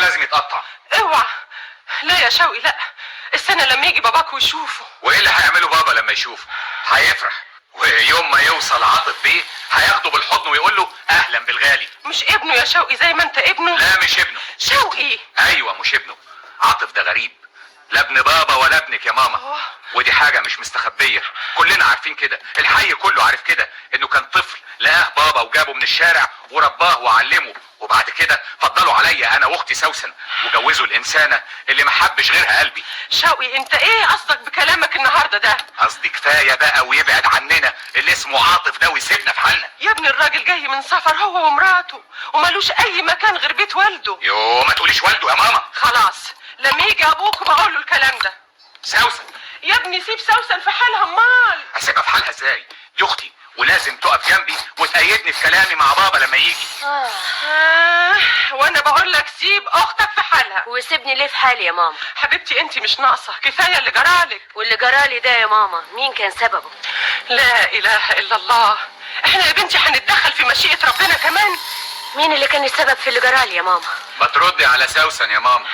لازم يتقطع. اوعى. لا يا شوقي لا، استنى لما يجي باباك ويشوفه. وايه اللي هيعمله بابا لما يشوفه؟ هيفرح، ويوم ما يوصل عاطف بيه هياخده بالحضن ويقول له اهلا بالغالي. مش ابنه يا شوقي زي ما انت ابنه. لا مش ابنه. شوقي. ايوه مش ابنه. عاطف ده غريب، لا ابن بابا ولا ابنك يا ماما. ودي حاجة مش مستخبية، كلنا عارفين كده، الحي كله عارف كده، انه كان طفل لقاه بابا وجابه من الشارع ورباه وعلمه، وبعد كده فضلوا عليا انا واختي سوسن وجوزوا الانسانة اللي ما حبش غيرها قلبي. شوقي انت ايه قصدك بكلامك النهارده ده؟ قصدي كفاية بقى ويبعد عننا اللي اسمه عاطف ده ويسيبنا في حالنا. يا ابني الراجل جاي من سفر هو ومراته ومالوش اي مكان غير بيت والده. يو ما تقوليش والده يا ماما. خلاص لما يجي ابوك بقول له الكلام ده. سوسن يا ابني سيب سوسن في حالها امال. اسيبها في حالها ازاي؟ دي اختي ولازم تقف جنبي وتأيدني في كلامي مع بابا لما يجي. وانا بقول لك سيب اختك في حالها. وسيبني ليه في حالي يا ماما؟ حبيبتي انت مش ناقصه، كفايه اللي جرالك. واللي جرالي ده يا ماما مين كان سببه؟ لا اله الا الله. احنا يا بنتي هنتدخل في مشيئه ربنا كمان؟ مين اللي كان السبب في اللي جرالي يا ماما؟ ما تردي على سوسن يا ماما.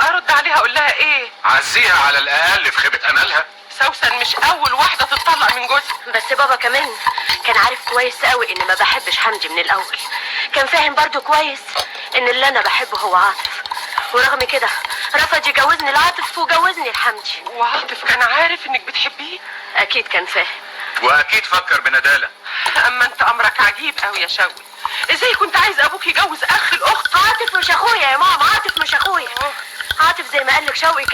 ارد عليها اقول لها ايه؟ عزيها على الاقل في خيبة املها. سوسن مش اول واحده تتطلق من جوزها. بس بابا كمان كان عارف كويس قوي ان ما بحبش حمدي من الاول، كان فاهم برضو كويس ان اللي انا بحبه هو عاطف، ورغم كده رفض يجوزني لعاطف وجوزني لحمدي. وعاطف كان عارف انك بتحبيه؟ اكيد كان فاهم، واكيد فكر بندالة. اما انت امرك عجيب قوي يا شوقي، ازاي كنت عايز ابوك يجوز اخ الاخت؟ عاطف مش اخويا يا ماما، عاطف مش اخويا. عاطف زي ما قالك شوقي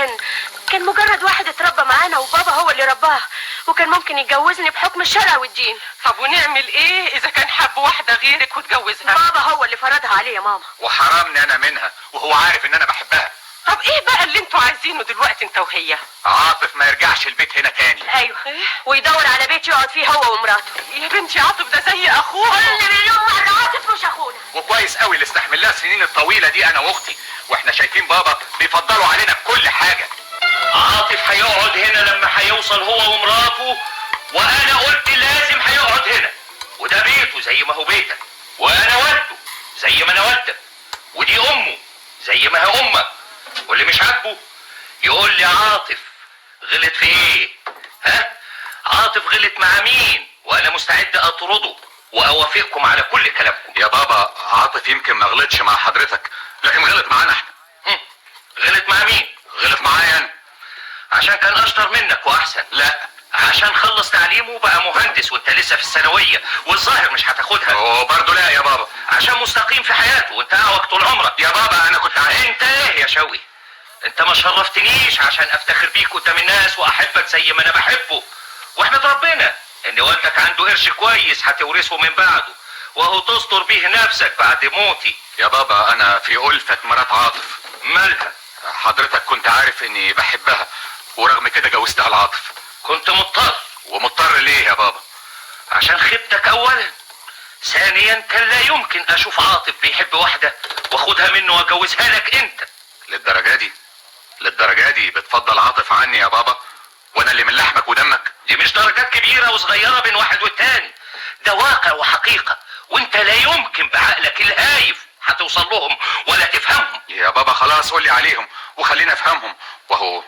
كان مجرد واحد اتربى معانا وبابا هو اللي رباه، وكان ممكن يتجوزني بحكم الشرع والدين. طب ونعمل ايه اذا كان حب واحدة غيرك وتجوزها؟ بابا هو اللي فرضها عليه يا ماما، وحرمني انا منها وهو عارف ان انا بحبها. طب ايه بقى اللي انتوا عايزينه دلوقتي انت وهي؟ عاطف ما يرجعش البيت هنا تاني. ايوه ويدور على بيت يقعد فيه هو ومراته. يا بنتي عاطف ده زي اخوه. كل مليون مرة عاطف مش اخونا. وكويس قوي اللي استحملناها السنين الطويلة دي انا واختي، واحنا شايفين بابا بيفضلوا علينا بكل حاجة. عاطف هيقعد هنا لما هيوصل هو ومراته، وانا قلت لازم هيقعد هنا، وده بيته زي ما هو بيتك، وانا والده زي ما انا والدك، ودي امه زي ما هي امك، واللي مش عاجبه يقول لي عاطف غلط في ايه؟ ها؟ عاطف غلط مع مين؟ وانا مستعد اطرده واوافقكم على كل كلامكم. يا بابا عاطف يمكن ما غلطش مع حضرتك، لكن غلط معانا احنا. غلط مع مين؟ غلط معايا انا. عشان كان اشطر منك واحسن؟ لا، عشان خلص تعليمه وبقى مهندس وانت لسه في الثانويه والظاهر مش هتاخدها. وبرضه لا يا بابا. عشان مستقيم في حياته وانت اعوج طول عمرك. يا بابا انا كنت عايز. انت ايه يا شوقي؟ انت ما شرفتنيش عشان افتخر بيك قدام الناس واحبك زي ما انا بحبه، واحمد ربنا ان والدك عنده قرش كويس هتورثه من بعده، وهو تستر بيه نفسك بعد موتي. يا بابا انا في ألفة مرات عاطف. مالها؟ حضرتك كنت عارف اني بحبها ورغم كده جوزتها لعاطف. كنت مضطر. ومضطر ليه يا بابا؟ عشان خيبتك اولا، ثانيا كان لا يمكن اشوف عاطف بيحب واحده واخدها منه واجوزها لك انت. للدرجه دي؟ للدرجه دي بتفضل عاطف عني يا بابا وانا اللي من لحمك ودمك؟ دي مش درجات كبيره وصغيره بين واحد والتاني، ده واقع وحقيقه، وانت لا يمكن بعقلك الهايف هتوصل لهم ولا تفهمهم. يا بابا خلاص قولي عليهم وخلينا افهمهم، وهو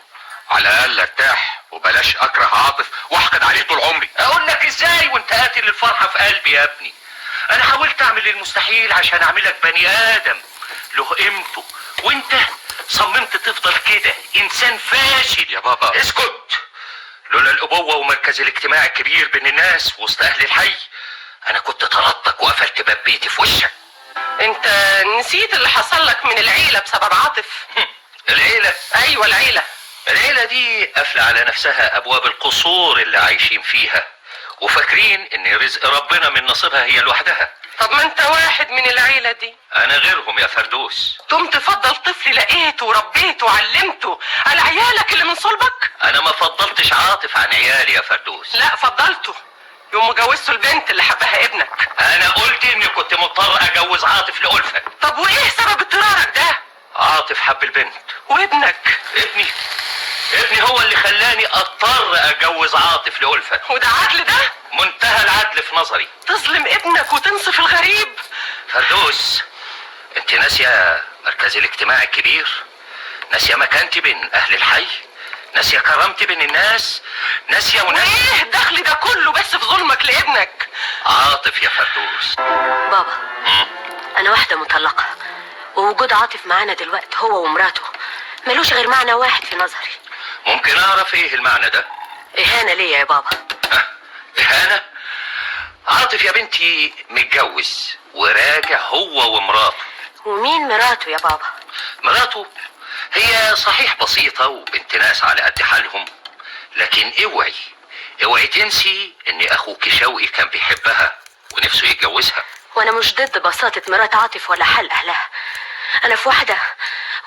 على الاقل ارتاح وبلاش اكره عاطف واحقد عليه طول عمري. اقول لك ازاي وانت قاتل الفرحه في قلبي يا ابني؟ انا حاولت اعمل المستحيل عشان اعملك بني ادم له قيمته، وانت صممت تفضل كده انسان فاشل. يا بابا اسكت. لولا الابوه ومركز الاجتماع الكبير بين الناس وسط اهل الحي انا كنت طردتك وقفلت باب بيتي في وشك. انت نسيت اللي حصل لك من العيله بسبب عاطف؟ العيله؟ ايوه العيله. العيله دي قافله على نفسها ابواب القصور اللي عايشين فيها، وفاكرين ان رزق ربنا من نصيبها هي لوحدها. طب ما انت واحد من العيله دي. انا غيرهم يا فردوس. تقوم تفضل طفل لقيته وربيته وعلمته على عيالك اللي من صلبك؟ انا ما فضلتش عاطف عن عيالي يا فردوس. لا فضلته يوم جوزته البنت اللي حبها ابنك. انا قلت اني كنت مضطر اجوز عاطف لألفة. طب وايه سبب اضطرارك ده؟ عاطف حب البنت. وابنك؟ ابني هو اللي خلاني اضطر اجوز عاطف لألفة. وده عدل ده؟ منتهى العدل في نظري. تظلم ابنك وتنصف الغريب. فردوس انت ناسيه مركزي الاجتماعي الكبير، ناسيه مكانتي بين اهل الحي، ناسيه كرامتي بين الناس، ناسيه وايه الدخل ده كله بس في ظلمك لابنك؟ عاطف يا فردوس. بابا، انا واحده مطلقه، ووجود عاطف معانا دلوقتي هو ومراته ملوش غير معنى واحد في نظري. ممكن اعرف ايه المعنى ده؟ اهانه ليا يا بابا. اهانه؟ عاطف يا بنتي متجوز وراجع هو ومراته. ومين مراته يا بابا؟ مراته هي صحيح بسيطة وبنت ناس على قد حالهم، لكن اوعي تنسي ان اخوك شوقي كان بيحبها ونفسه يتجوزها. وانا مش ضد بساطه مرات عاطف ولا حال اهلها. انا في واحده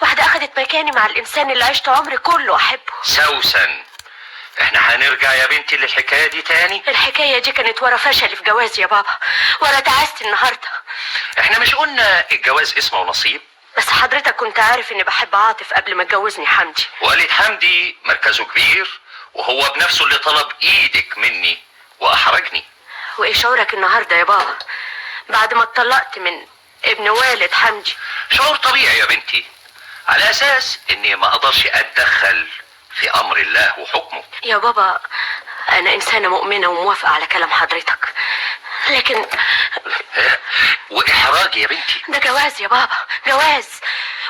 اخدت مكاني مع الانسان اللي عشت عمري كله احبه. سوسن، احنا هنرجع يا بنتي للحكاية دي تاني؟ الحكايه دي كانت ورا فشلي في جوازي يا بابا، ورا تعاستي النهارده. احنا مش قلنا الجواز اسمه ونصيب؟ بس حضرتك كنت عارف اني بحب عاطف قبل ما اتجوزني حمدي. والد حمدي مركزه كبير، وهو بنفسه اللي طلب ايدك مني واحرجني. وايه شعورك النهارده يا بابا بعد ما اتطلقت من ابن والد حمدي؟ شعور طبيعي يا بنتي، على اساس اني ما اقدرش اتدخل في امر الله وحكمه. يا بابا، انا انسانه مؤمنه وموافقه على كلام حضرتك، لكن واحراج يا بنتي؟ ده جواز يا بابا، جواز،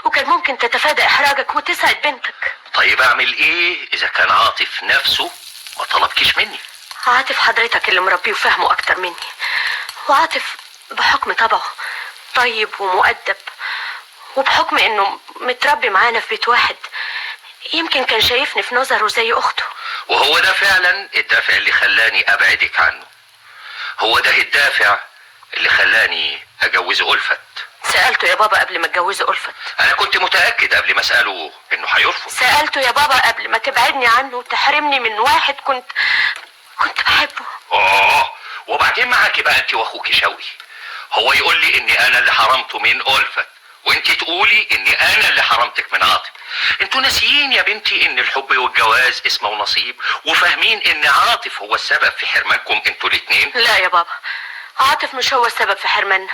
وكان ممكن تتفادى احراجك وتسعد بنتك. طيب اعمل ايه اذا كان عاطف نفسه ما طلبكيش مني؟ عاطف حضرتك اللي مربيه وفاهمه اكتر مني، وعاطف بحكم طبعه طيب ومؤدب، وبحكم انه متربي معانا في بيت واحد يمكن كان شايفني في نظره زي اخته. وهو ده فعلا الدافع اللي خلاني ابعدك عنه، هو ده الدافع اللي خلاني اجوزه ألفت. سألته يا بابا قبل ما اتجوزه ألفت. انا كنت متأكد قبل ما اسأله انه هيرفض. سألته يا بابا قبل ما تبعدني عنه وتحرمني من واحد كنت بحبه. وبعدين معاكي بقى انت واخوكي شوقي، هو يقول لي اني انا اللي حرمته من ألفت، وانت تقولي اني انا اللي حرمتك من عاطف. انتوا ناسيين يا بنتي ان الحب والجواز اسمه ونصيب، وفاهمين ان عاطف هو السبب في حرمانكم انتوا الاتنين. لا يا بابا، عاطف مش هو السبب في حرماننا،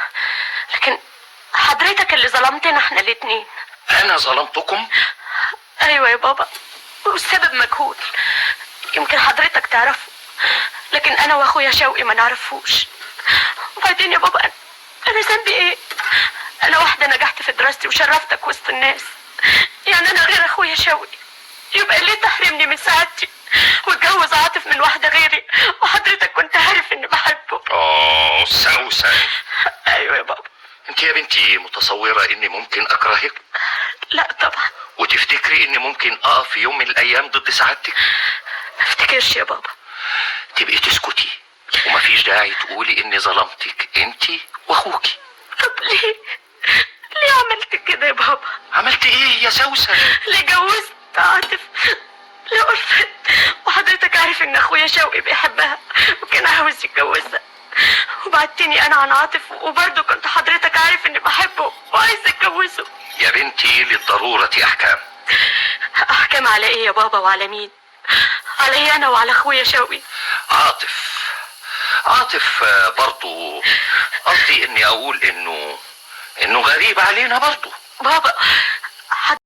لكن حضرتك اللي ظلمتنا احنا الاتنين. انا ظلمتكم؟ ايوه يا بابا، والسبب مجهول، يمكن حضرتك تعرفه لكن انا واخويا شوقي ما نعرفوش. وبعدين يا بابا، انا ذنبي ايه؟ انا واحده نجحت في دراستي وشرفتك وسط الناس، يعني انا غير اخويا شوقي، يبقى ليه تحرمني من سعادتي واتجوز عاطف من واحده غيري وحضرتك كنت عارف اني بحبه؟ سوسن. ايوه يا بابا. انت يا بنتي متصوره اني ممكن اكرهك؟ لا طبعا. وتفتكري اني ممكن اقف في يوم من الايام ضد سعادتك؟ ما افتكرش يا بابا. تبقي تسكتي ومفيش داعي تقولي اني ظلمتك انت واخوكي. طب ليه عملت كده يا بابا؟ عملت ايه يا سوسن؟ ليه جوزت عاطف لألفت وحضرتك عارف ان اخويا شوقي بيحبها وكان عاوز يتجوزها، وبعدتني انا عن عاطف وبرضه كنت حضرتك عارف اني بحبه وعايز اتجوزه. يا بنتي للضرورة احكام. احكام على ايه يا بابا وعلى مين؟ علي انا وعلى اخويا شوقي. عاطف برضو قصدي اني اقول انه غريب علينا برضو. بابا